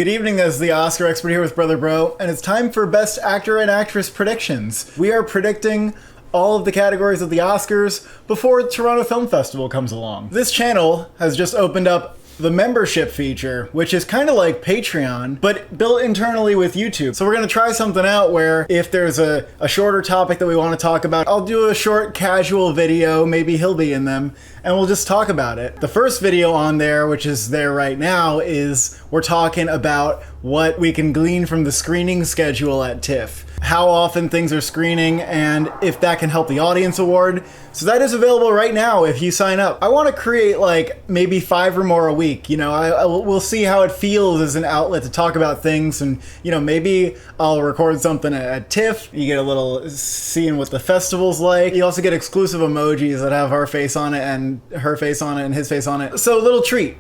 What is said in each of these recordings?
Good evening, this is the Oscar expert here with Brother Bro, and it's time for Best Actor and Actress predictions. We are predicting all of the categories of the Oscars before Toronto Film Festival comes along. This channel has just opened up the membership feature, which is kind of like Patreon, but built internally with YouTube. So we're gonna try something out where if there's a shorter topic that we wanna talk about, I'll do a short casual video, maybe he'll be in them, and we'll just talk about it. The first video on there, which is there right now, is we're talking about what we can glean from the screening schedule at TIFF. How often things are screening, and if that can help the audience award. So that is available right now if you sign up. I want to create like maybe 5 or more a week. You know, we'll see how it feels as an outlet to talk about things, and you know, maybe I'll record something at TIFF. You get a little seeing what the festival's like. You also get exclusive emojis that have our face on it and her face on it and his face on it. So little treat.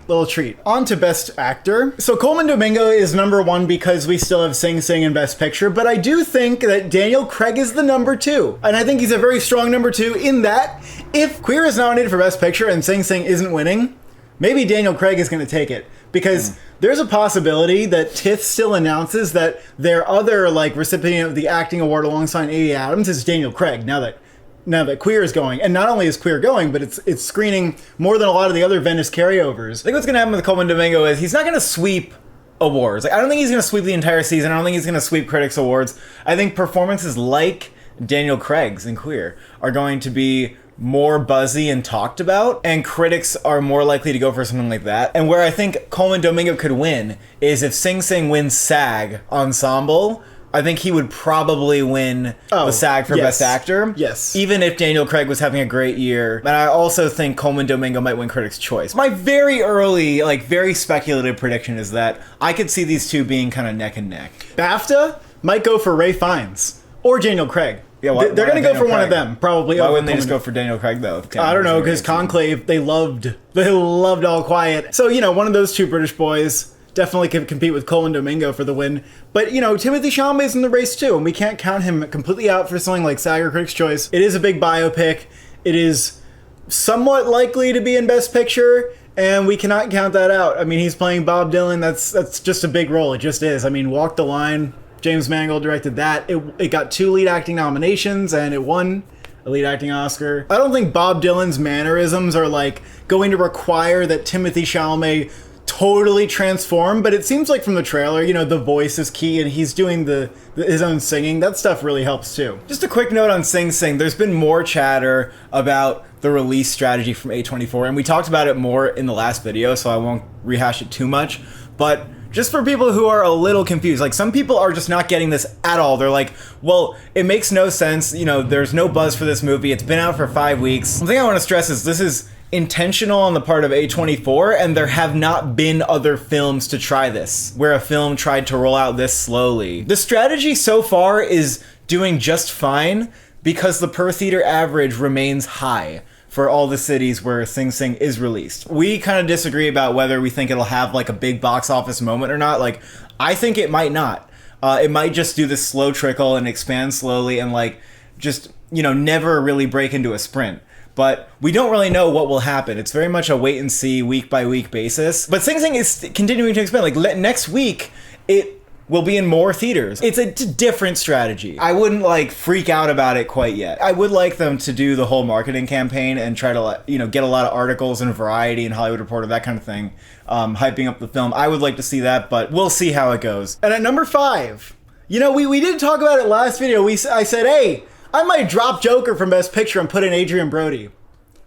On to Best Actor. So Colman Domingo is number 1 because we still have Sing Sing in Best Picture, but I do think that Daniel Craig is the number 2. And I think he's a very strong number 2 in that if Queer is nominated for Best Picture and Sing Sing isn't winning, maybe Daniel Craig is going to take it. Because there's a possibility that TIFF still announces that their other like recipient of the acting award alongside Amy Adams is Daniel Craig now that Queer is going. And not only is Queer going, but it's screening more than a lot of the other Venice carryovers. I think what's going to happen with Colman Domingo is he's not going to sweep awards. Like, I don't think he's going to sweep the entire season. I don't think he's going to sweep Critics Awards. I think performances like Daniel Craig's in Queer are going to be more buzzy and talked about, and critics are more likely to go for something like that. And where I think Colman Domingo could win is if Sing Sing wins SAG Ensemble. I think he would probably win the SAG for Best Actor. Yes. Even if Daniel Craig was having a great year. And I also think Colman Domingo might win Critics' Choice. My very early, like very speculative prediction is that I could see these two being kind of neck and neck. BAFTA might go for Ralph Fiennes or Daniel Craig. Yeah, they're going to go for one of them, probably. Why wouldn't they just go for Daniel Craig, though? I don't know, because Conclave, they loved All Quiet. So, you know, one of those two British boys definitely can compete with Colman Domingo for the win. But, you know, Timothée Chalamet's in the race, too, and we can't count him completely out for something like SAG or Critics' Choice. It is a big biopic. It is somewhat likely to be in Best Picture, and we cannot count that out. I mean, he's playing Bob Dylan. That's just a big role. It just is. I mean, Walk the Line. James Mangold directed that. It got 2 lead acting nominations, and it won a lead acting Oscar. I don't think Bob Dylan's mannerisms are like going to require that Timothée Chalamet totally transform, but it seems like from the trailer, you know, the voice is key, and he's doing his own singing. That stuff really helps too. Just a quick note on Sing Sing. There's been more chatter about the release strategy from A24, and we talked about it more in the last video, so I won't rehash it too much, but just for people who are a little confused, like some people are just not getting this at all. They're like, well, it makes no sense. You know, there's no buzz for this movie. It's been out for 5 weeks. One thing I want to stress is this is intentional on the part of A24, and there have not been other films to try this, where a film tried to roll out this slowly. The strategy so far is doing just fine because the per theater average remains high for all the cities where Sing Sing is released. We kind of disagree about whether we think it'll have like a big box office moment or not. Like, I think it might not. It might just do this slow trickle and expand slowly and like just, you know, never really break into a sprint. But we don't really know what will happen. It's very much a wait and see week by week basis. But Sing Sing is continuing to expand. Like next week, it will be in more theaters. It's a different strategy. I wouldn't like freak out about it quite yet. I would like them to do the whole marketing campaign and try to, you know, get a lot of articles in Variety and Hollywood Reporter, that kind of thing, hyping up the film. I would like to see that, but we'll see how it goes. And at number 5, you know, we did talk about it last video. I said, hey, I might drop Joker from Best Picture and put in Adrian Brody.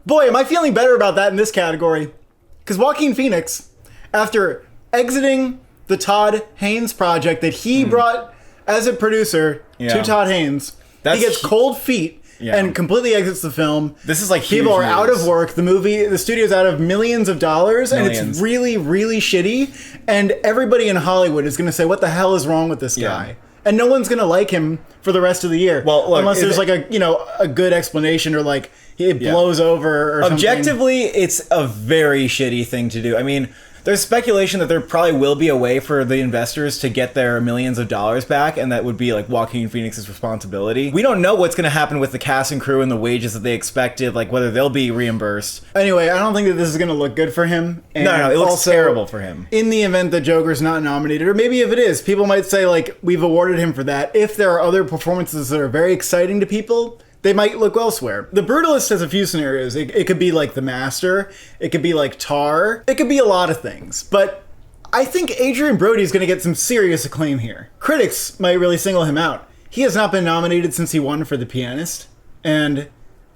Boy, am I feeling better about that in this category. Because Joaquin Phoenix, after exiting the Todd Haynes project that he brought as a producer to Todd Haynes, he gets cold feet and completely exits the film. This is like people are out of work. The studio's out of millions of dollars, and it's really, really shitty. And everybody in Hollywood is going to say, "What the hell is wrong with this guy?" And no one's going to like him for the rest of the year. Well, look, unless there's like a good explanation or like it blows over or objectively, something. It's a very shitty thing to do. I mean, There's speculation that there probably will be a way for the investors to get their millions of dollars back, and that would be like Joaquin Phoenix's responsibility. We don't know what's going to happen with the cast and crew and the wages that they expected, like whether they'll be reimbursed. Anyway, I don't think that this is going to look good for him. And No, it looks also, terrible for him. In the event that Joker's not nominated, or maybe if it is, people might say, like, we've awarded him for that. If there are other performances that are very exciting to people, they might look elsewhere. The Brutalist has a few scenarios. It could be like The Master. It could be like Tar. It could be a lot of things. But I think Adrian Brody is going to get some serious acclaim here. Critics might really single him out. He has not been nominated since he won for The Pianist. And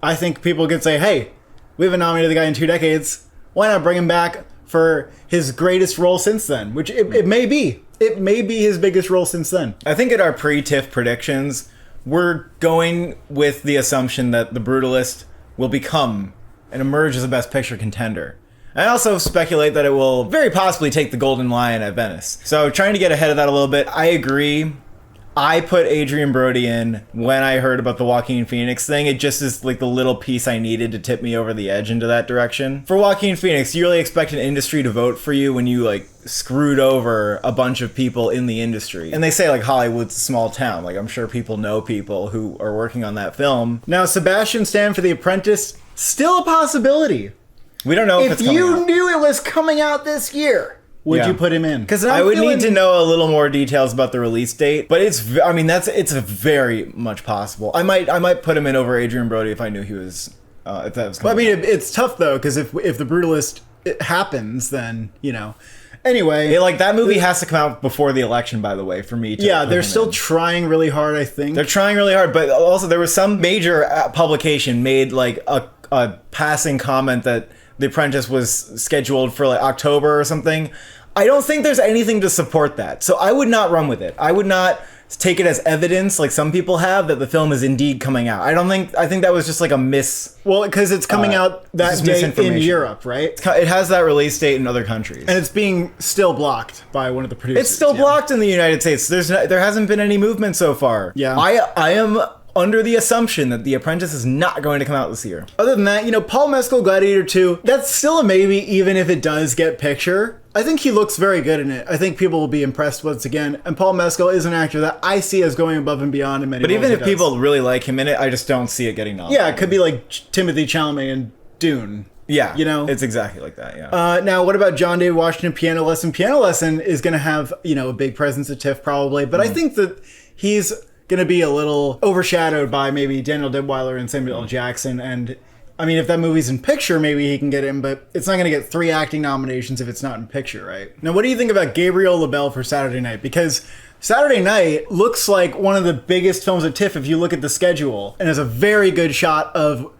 I think people could say, hey, we haven't nominated the guy in 2 decades. Why not bring him back for his greatest role since then? Which it may be. It may be his biggest role since then. I think at our pre-TIFF predictions, we're going with the assumption that The Brutalist will become and emerge as a Best Picture contender. I also speculate that it will very possibly take the Golden Lion at Venice. So trying to get ahead of that a little bit, I agree. I put Adrian Brody in when I heard about the Joaquin Phoenix thing. It just is like the little piece I needed to tip me over the edge into that direction. For Joaquin Phoenix, you really expect an industry to vote for you when you like screwed over a bunch of people in the industry. And they say like Hollywood's a small town. Like I'm sure people know people who are working on that film. Now, Sebastian Stan for The Apprentice, still a possibility. We don't know if it's coming out. If you knew it was coming out this year, would you put him in? Because I would need to know a little more details about the release date. But it's very much possible. I might put him in over Adrian Brody if I knew he was. If that was. Well, I mean, it's tough though, because if The Brutalist happens, then Anyway, like that movie has to come out before the election, by the way, for me. They're still trying really hard. I think they're trying really hard, but also there was some major publication made like a passing comment that The Apprentice was scheduled for like October or something. I don't think there's anything to support that. So I would not run with it. I would not take it as evidence like some people have that the film is indeed coming out. I think that was just like a miss. Well, because it's coming out that day in Europe, right? It has that release date in other countries. And it's being still blocked by one of the producers. It's still blocked in the United States. There hasn't been any movement so far. Yeah. I am under the assumption that The Apprentice is not going to come out this year. Other than that, Paul Mescal, Gladiator 2, that's still a maybe even if it does get picture. I think he looks very good in it. I think people will be impressed once again. And Paul Mescal is an actor that I see as going above and beyond in many ways. But roles even if people really like him in it, I just don't see it getting nominated. Yeah, it could be like Timothée Chalamet in Dune. Yeah, it's exactly like that, Now, what about John David Washington, Piano Lesson? Piano Lesson is going to have, a big presence at TIFF probably. But I think that he's going to be a little overshadowed by maybe Daniel Deadwyler and Samuel L. Jackson. And I mean, if that movie's in picture, maybe he can get in, but it's not going to get 3 acting nominations if it's not in picture, right? Now, what do you think about Gabriel LaBelle for Saturday Night? Because Saturday Night looks like one of the biggest films at TIFF if you look at the schedule, and has a very good shot of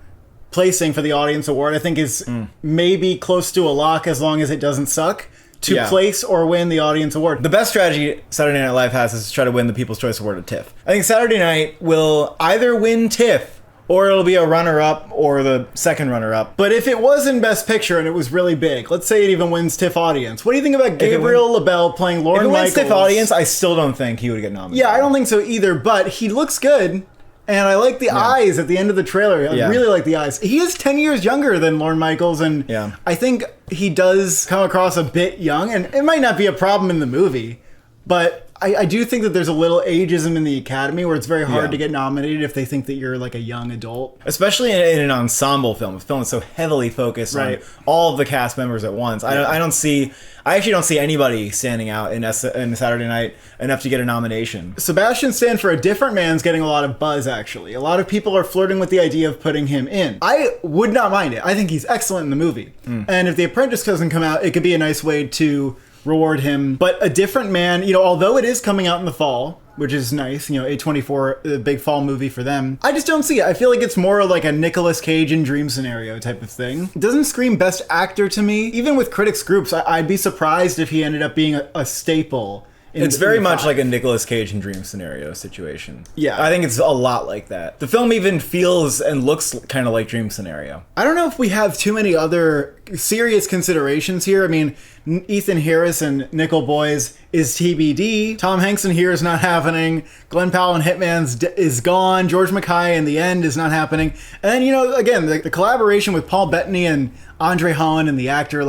placing for the Audience Award. I think is maybe close to a lock as long as it doesn't suck to place or win the Audience Award. The best strategy Saturday Night Live has is to try to win the People's Choice Award at TIFF. I think Saturday Night will either win TIFF or it'll be a runner-up or the second runner-up. But if it was in Best Picture and it was really big, let's say it even wins TIFF Audience. What do you think about Gabriel LaBelle playing Lorne Michaels? If it wins TIFF Audience, I still don't think he would get nominated. Yeah, I don't think so either, but he looks good. And I like the eyes at the end of the trailer. I really like the eyes. He is 10 years younger than Lorne Michaels, and I think he does come across a bit young. And it might not be a problem in the movie, but I do think that there's a little ageism in the Academy where it's very hard to get nominated if they think that you're like a young adult. Especially in an ensemble film. A film that's so heavily focused on all of the cast members at once. I actually don't see anybody standing out in Saturday Night enough to get a nomination. Sebastian Stan for A Different Man's getting a lot of buzz, actually. A lot of people are flirting with the idea of putting him in. I would not mind it. I think he's excellent in the movie. And if The Apprentice doesn't come out, it could be a nice way to reward him. But A Different Man, although it is coming out in the fall, which is nice, A24, the big fall movie for them, I just don't see it. I feel like it's more like a Nicolas Cage and Dream scenario type of thing. It doesn't scream Best Actor to me. Even with critics groups, I'd be surprised if he ended up being a staple. It's very much like a Nicolas Cage and Dream scenario situation. Yeah. I think it's a lot like that. The film even feels and looks kind of like Dream scenario. I don't know if we have too many other serious considerations here. I mean, Ethan Harris and Nickel Boys is TBD. Tom Hanks in Here is not happening. Glenn Powell in Hitman's is gone. George Mackay in The End is not happening. And then, again, the collaboration with Paul Bettany and Andre Holland and the actor,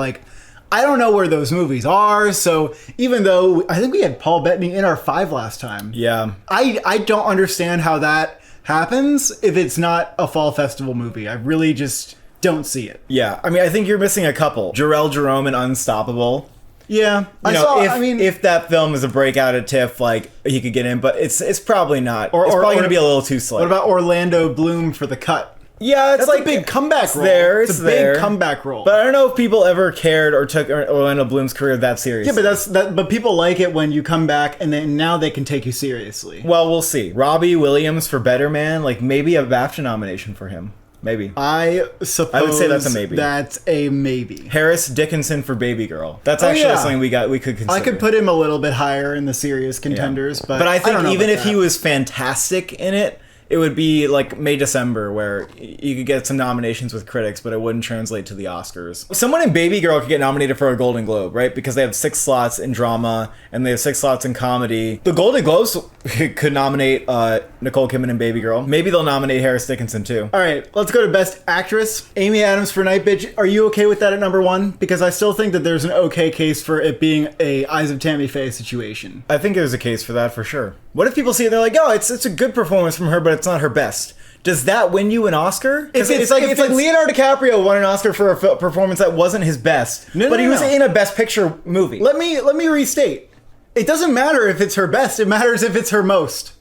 I don't know where those movies are, so even though I think we had Paul Bettany in our 5 last time. Yeah. I don't understand how that happens if it's not a fall festival movie. I really just don't see it. Yeah. I mean, I think you're missing a couple. Jarrell Jerome in Unstoppable. Yeah. If that film is a breakout at TIFF, like, he could get in, but it's probably not. It's probably going to be a little too slow. What about Orlando Bloom for The Cut? Yeah, it's That's like a big comeback role. It's a big comeback role. But I don't know if people ever cared or took Orlando Bloom's career that seriously. Yeah, but people like it when you come back and then now they can take you seriously. Well, we'll see. Robbie Williams for Better Man, like maybe a BAFTA nomination for him. Maybe. I suppose I would say that's a maybe. That's a maybe. Harris Dickinson for Baby Girl. That's actually something we could consider. I could put him a little bit higher in the serious contenders, but I think don't know even about if he was fantastic in it, it would be like May, December, where you could get some nominations with critics, but it wouldn't translate to the Oscars. Someone in Baby Girl could get nominated for a Golden Globe, right? Because they have 6 slots in drama and they have 6 slots in comedy. The Golden Globes could nominate Nicole Kidman in Baby Girl. Maybe they'll nominate Harris Dickinson too. All right, let's go to Best Actress. Amy Adams for Night Bitch. Are you okay with that at number 1? Because I still think that there's an okay case for it being a Eyes of Tammy Faye situation. I think there's a case for that for sure. What if people see it and they're like, oh, it's a good performance from her, but it's not her best? Does that win you an Oscar? It's like Leonardo DiCaprio won an Oscar for a performance that wasn't his best, but he was in a Best Picture movie. Let me restate. It doesn't matter if it's her best. It matters if it's her most.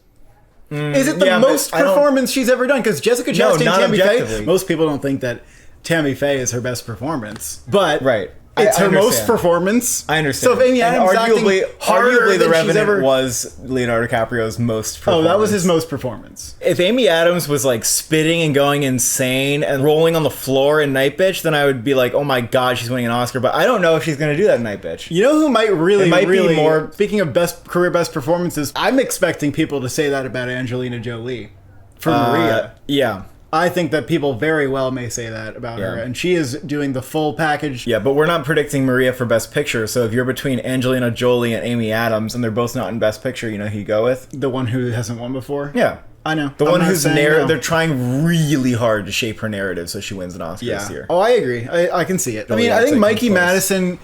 Is it the most performance she's ever done? Because Jessica Chastain, Tammy Faye, most people don't think that Tammy Faye is her best performance, but right. It's her most performance. I understand. So if Amy Adams arguably the Revenant was Leonardo DiCaprio's most performance. Oh, that was his most performance. If Amy Adams was like spitting and going insane and rolling on the floor in Night Bitch, then I would be like, oh my god, she's winning an Oscar. But I don't know if she's going to do that in Night Bitch. You know who might really be more... Speaking of best performances, I'm expecting people to say that about Angelina Jolie for Maria. Yeah. I think that people very well may say that about her, and she is doing the full package. Yeah, but we're not predicting Maria for Best Picture, so if you're between Angelina Jolie and Amy Adams, and they're both not in Best Picture, you know who you go with? The one who hasn't won before? Yeah. I know. The one whose narrative, they're trying really hard to shape her narrative so she wins an Oscar this year. Oh, I agree. I can see it. I think Mikey Madison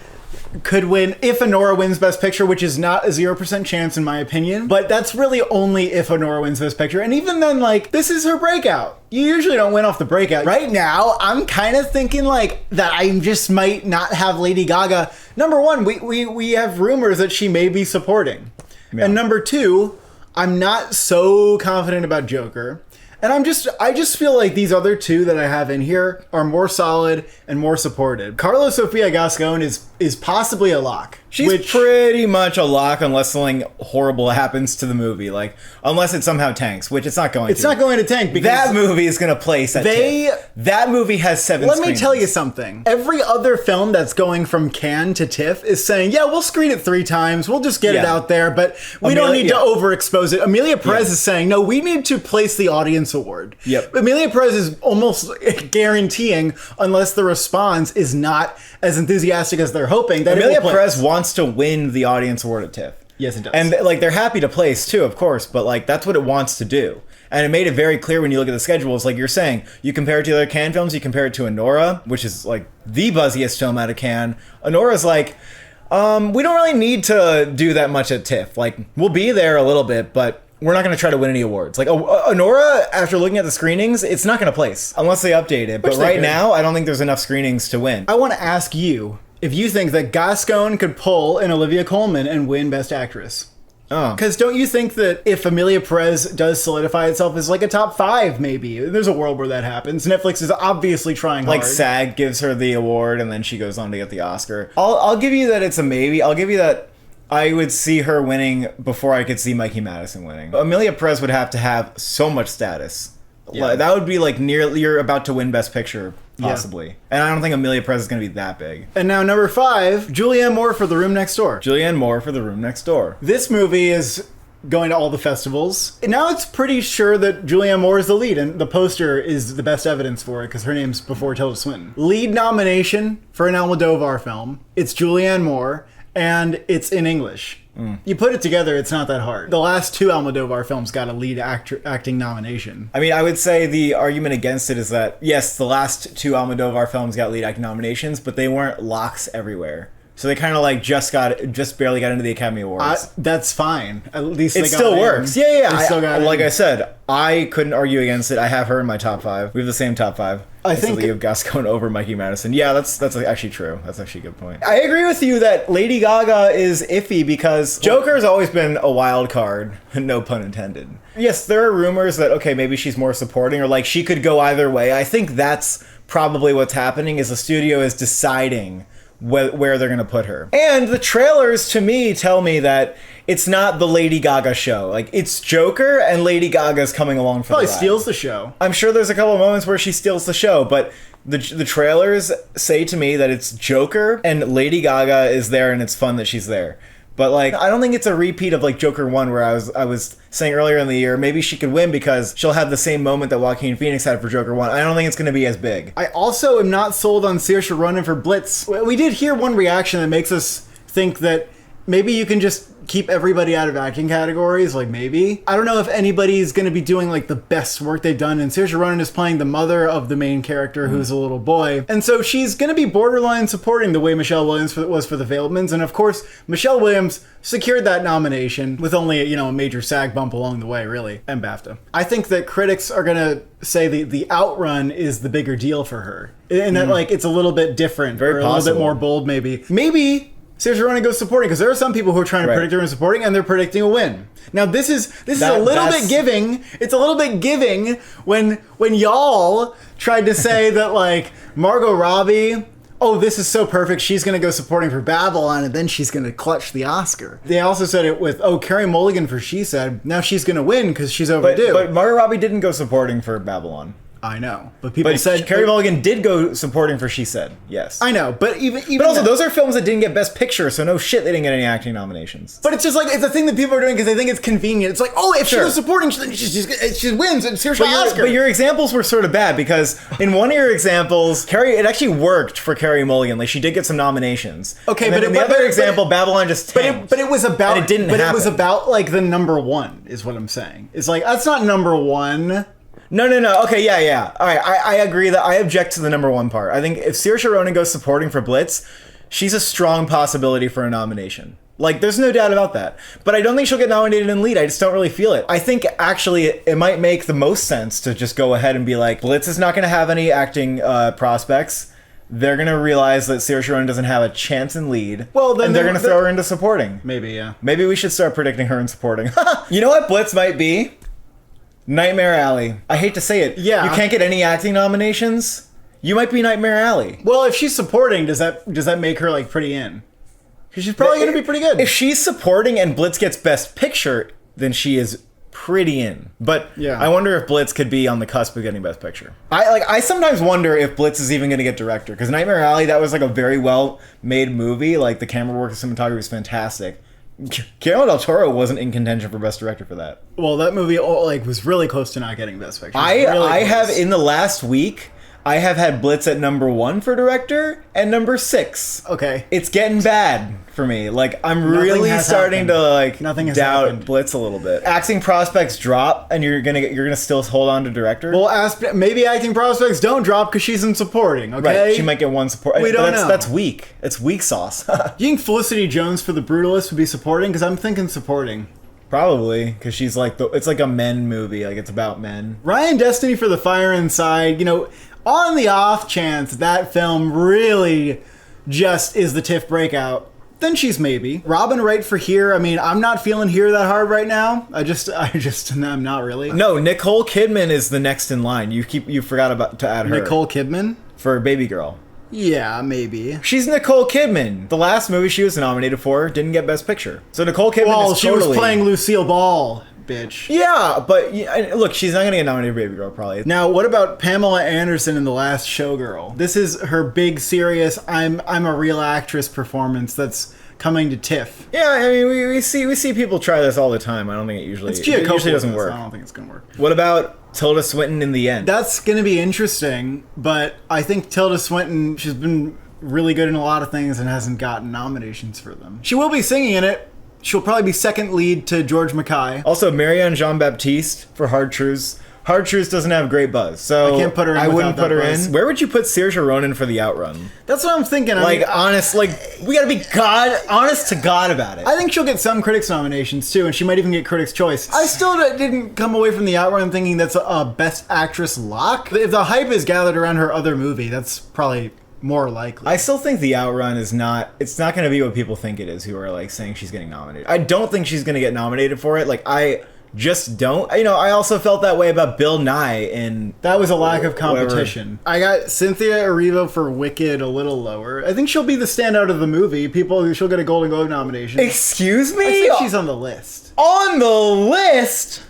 could win if Honora wins Best Picture, which is not a 0% chance in my opinion. But that's really only if Honora wins Best Picture. And even then, like, this is her breakout. You usually don't win off the breakout. Right now, I'm kind of thinking like that I just might not have Lady Gaga. Number 1, we have rumors that she may be supporting. Yeah. And number 2, I'm not so confident about Joker. And I just feel like these other 2 that I have in here are more solid and more supported. Carla Sofia Gascon is possibly a lock. She's pretty much a lock unless something horrible happens to the movie. Like, unless it somehow tanks, which it's not going to. It's not going to tank because that movie is going to place at TIFF. That movie has 7 Let screenings. me tell you something. Every other film that's going from Cannes to TIFF is saying, yeah, we'll screen it 3 times. We'll just get it out there, but we don't need to overexpose it. Amelia Perez is saying, no, we need to place the audience award. Yep. Amelia Perez is almost guaranteeing, unless the response is not as enthusiastic as they're hoping, that Amelia Perez wants to win the audience award at TIFF. Yes, it does. And like they're happy to place too, of course, but like that's what it wants to do. And it made it very clear when you look at the schedules, like you're saying, you compare it to other Cannes films, you compare it to Honora, which is like the buzziest film out of Cannes. Honora's like, we don't really need to do that much at TIFF. Like, we'll be there a little bit, but we're not going to try to win any awards. Like, Honora, after looking at the screenings, it's not going to place unless they update it. But right now, I don't think there's enough screenings to win. I want to ask you if you think that Gascon could pull an Olivia Colman and win Best Actress. Oh. Because don't you think that if Amelia Perez does solidify itself as like a top 5, maybe, there's a world where that happens. Netflix is obviously trying hard. Like SAG gives her the award and then she goes on to get the Oscar. I'll give you that it's a maybe. I'll give you that I would see her winning before I could see Mikey Madison winning. Amelia Perez would have to have so much status. Yeah. That would be like you're about to win Best Picture, possibly. Yeah. And I don't think Amelia Perez is going to be that big. And now number 5, Julianne Moore for The Room Next Door. Julianne Moore for The Room Next Door. This movie is going to all the festivals. And now it's pretty sure that Julianne Moore is the lead, and the poster is the best evidence for it because her name's before Tilda Swinton. Lead nomination for an Almodovar film. It's Julianne Moore, and it's in English. You put it together, it's not that hard. The last 2 Almodovar films got a lead acting nomination. I mean, I would say the argument against it is that, yes, the last 2 Almodovar films got lead acting nominations, but they weren't locks everywhere. So they kind of like just barely got into the Academy Awards. That's fine. At least It they got still in. works. Yeah. They still got like in. I said, I couldn't argue against it. I have her in my top 5. We have the same top 5. I think you have Gascon over Mikey Madison. Yeah, that's actually true. That's actually a good point. I agree with you that Lady Gaga is iffy because Joker has always been a wild card, no pun intended. Yes, there are rumors that okay, maybe she's more supporting or like she could go either way. I think that's probably what's happening is the studio is deciding where they're going to put her. And the trailers to me tell me that it's not the Lady Gaga show. Like it's Joker and Lady Gaga's coming along for Probably the ride. steals the show. I'm sure there's a couple of moments where she steals the show, but the trailers say to me that it's Joker and Lady Gaga is there and it's fun that she's there. But like I don't think it's a repeat of like Joker 1 where I was saying earlier in the year maybe she could win because she'll have the same moment that Joaquin Phoenix had for Joker 1. I don't think it's going to be as big. I also am not sold on Saoirse Ronan for Blitz. We did hear one reaction that makes us think that maybe you can just keep everybody out of acting categories, like maybe. I don't know if anybody's going to be doing like the best work they've done, and Saoirse Ronan is playing the mother of the main character who's a little boy. And so she's going to be borderline supporting the way Michelle Williams was for The Fabelmans, and of course, Michelle Williams secured that nomination with only, a major SAG bump along the way, really, and BAFTA. I think that critics are going to say the Outrun is the bigger deal for her, and that like it's a little bit different, Very or a possible. little bit more bold maybe. Maybe Saoirse Ronan goes supporting because there are some people who are trying to predict her in supporting, and they're predicting a win. Now this is a little bit giving. It's a little bit giving when y'all tried to say that like Margot Robbie, oh, this is so perfect, she's going to go supporting for Babylon, and then she's going to clutch the Oscar. They also said it with Carey Mulligan for She Said. Now she's going to win because she's overdue. But Margot Robbie didn't go supporting for Babylon. I know, but people said Carey Mulligan did go supporting for She Said. Yes, I know, but even but also those are films that didn't get Best Picture, so no shit they didn't get any acting nominations. But it's just like it's a thing that people are doing because they think it's convenient. It's like, oh, if she was supporting, she wins and here's the Oscar. But your examples were sort of bad because in one of your examples, it actually worked for Carey Mulligan. Like she did get some nominations. Okay, and but in the other example, Babylon just tanked. But it was about. And it didn't. But happen. it was about like the number one is what I'm saying. It's like that's not number one. No. Okay, yeah. All right, I agree that I object to the number one part. I think if Saoirse Ronan goes supporting for Blitz, she's a strong possibility for a nomination. Like, there's no doubt about that. But I don't think she'll get nominated in lead. I just don't really feel it. I think, actually, it might make the most sense to just go ahead and be like, Blitz is not going to have any acting prospects. They're going to realize that Saoirse Ronan doesn't have a chance in lead. Well, then they're going to throw her into supporting. Maybe, yeah. Maybe we should start predicting her in supporting. You know what Blitz might be? Nightmare Alley. I hate to say it. Yeah. You can't get any acting nominations? You might be Nightmare Alley. Well, if she's supporting, does that make her like pretty in? Because she's probably going to be pretty good. If she's supporting and Blitz gets Best Picture, then she is pretty in. But yeah. I wonder if Blitz could be on the cusp of getting Best Picture. I sometimes wonder if Blitz is even going to get director. Because Nightmare Alley, that was like a very well made movie. Like the camera work, the cinematography was fantastic. Guillermo del Toro wasn't in contention for Best Director for that. Well, that movie was really close to not getting Best Picture. I have in the last week, I have had Blitz at number 1 for director and number 6. Okay, it's getting bad for me. Like I'm really starting to like doubt Blitz a little bit. Acting prospects drop, and you're gonna still hold on to director. Well, maybe acting prospects don't drop because she's in supporting. Okay, right? She might get one support. We don't know. That's weak. It's weak sauce. You think Felicity Jones for The Brutalist would be supporting? Because I'm thinking supporting. Probably, because she's like it's like a men movie. Like it's about men. Ryan Destiny for The Fire Inside. On the off chance that film really just is the TIFF breakout, then she's maybe. Robin Wright for Here. I mean, I'm not feeling Here that hard right now. I'm not really. No, Nicole Kidman is the next in line. You forgot to add her. Nicole Kidman? For Baby Girl. Yeah, maybe. She's Nicole Kidman. The last movie she was nominated for didn't get Best Picture. So Nicole Kidman is she was playing Lucille Ball. Bitch. Yeah, but look, she's not going to get nominated for Baby Girl, probably. Now, what about Pamela Anderson in The Last Showgirl? This is her big, serious, I'm a real actress performance that's coming to TIFF. Yeah, I mean, we see people try this all the time. I don't think it usually doesn't work. I don't think it's going to work. What about Tilda Swinton in The End? That's going to be interesting, but I think Tilda Swinton, she's been really good in a lot of things and hasn't gotten nominations for them. She will be singing in it. She'll probably be second lead to George Mackay. Also, Marianne Jean-Baptiste for Hard Truths Hard Truths doesn't have great buzz, so I can't put her in I wouldn't without put her that buzz. in. Where would you put Saoirse Ronan for the Outrun? That's what I'm thinking. We gotta be honest to God about it. I think she'll get some critics nominations too, and she might even get Critics' Choice. I still didn't come away from the Outrun thinking that's a Best Actress lock. If the hype is gathered around her other movie, that's probably more likely. I still think the Outrun is not. It's not going to be what people think it is. Who are like saying she's getting nominated. I don't think she's going to get nominated for it. Like I just don't. I also felt that way about Bill Nye in. That was a lack of competition. I got Cynthia Erivo for Wicked a little lower. I think she'll be the standout of the movie. She'll get a Golden Globe nomination. Excuse me? I think she's on the list. On the list?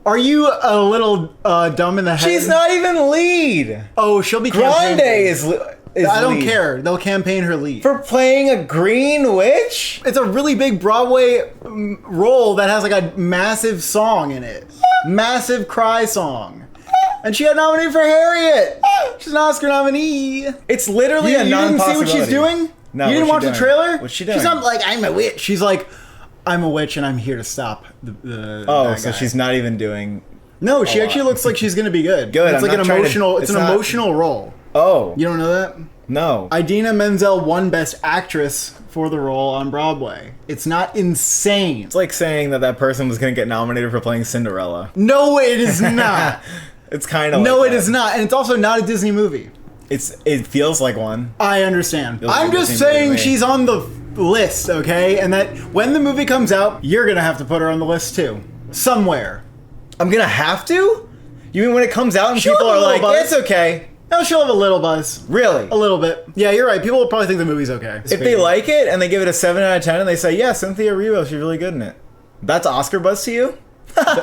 Are you a little dumb in the head? She's not even lead. Oh, she'll be Grande is I don't lead. care. They'll campaign her lead. For playing a green witch? It's a really big Broadway role that has like a massive song in it. Massive cry song. And she got nominated for Harriet. She's an Oscar nominee. It's literally a You didn't see what she's non-possibility. doing? No, you didn't watch what's she the doing? trailer? What's she doing? She's not like, I'm a witch. She's like, I'm a witch and I'm here to stop the Oh, bad so guy. she's not even doing. No, she a actually lot. looks like she's gonna be good. Good, It's I'm like not an trying to- emotional. it's It's an not- emotional role. Oh. You don't know that? No. Idina Menzel won Best Actress for the role on Broadway. It's not insane. It's like saying that person was going to get nominated for playing Cinderella. No, it is not. It's kind of No, like it is not. And it's also not a Disney movie. It feels like one. I understand. Feels like I'm a just Disney movie to saying me. she's on the list, okay? And that when the movie comes out, you're going to have to put her on the list too. Somewhere. I'm going to have to? You mean when it comes out and She'll people have a are little like, buzz. it's okay. No, she'll have a little buzz. Really? A little bit. Yeah, you're right. People will probably think the movie's okay. If they like it and they give it a 7 out of 10 and they say, yeah, Cynthia Erivo, she's really good in it. That's Oscar buzz to you?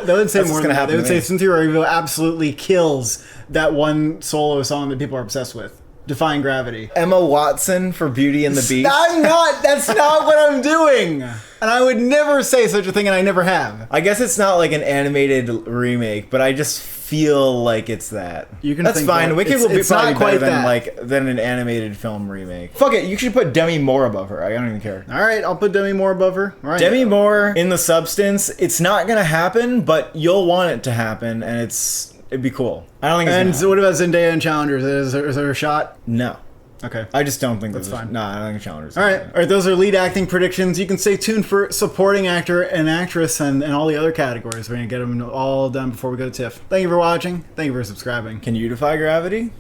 They would say That's more what's than gonna that. happen They would to say me. Cynthia Erivo absolutely kills that one solo song that people are obsessed with. Defying Gravity. Emma Watson for Beauty and the Beast. I'm not. That's not what I'm doing. And I would never say such a thing, and I never have. I guess it's not like an animated remake, but I just feel like it's that. You can That's think fine. that. Wicked It's- will be it's probably not quite better that. than an animated film remake. Fuck it, you should put Demi Moore above her. I don't even care. All right, I'll put Demi Moore above her. All right. Demi Moore in the substance, it's not gonna happen, but you'll want it to happen, and it'd be cool. I don't think it's And gonna so what about Zendaya and Challengers? Is there a shot? No. Okay. I just don't think That's fine. No, I don't think Challengers. All right, those are lead acting predictions. You can stay tuned for supporting actor and actress and all the other categories. We're going to get them all done before we go to TIFF. Thank you for watching. Thank you for subscribing. Can you defy gravity?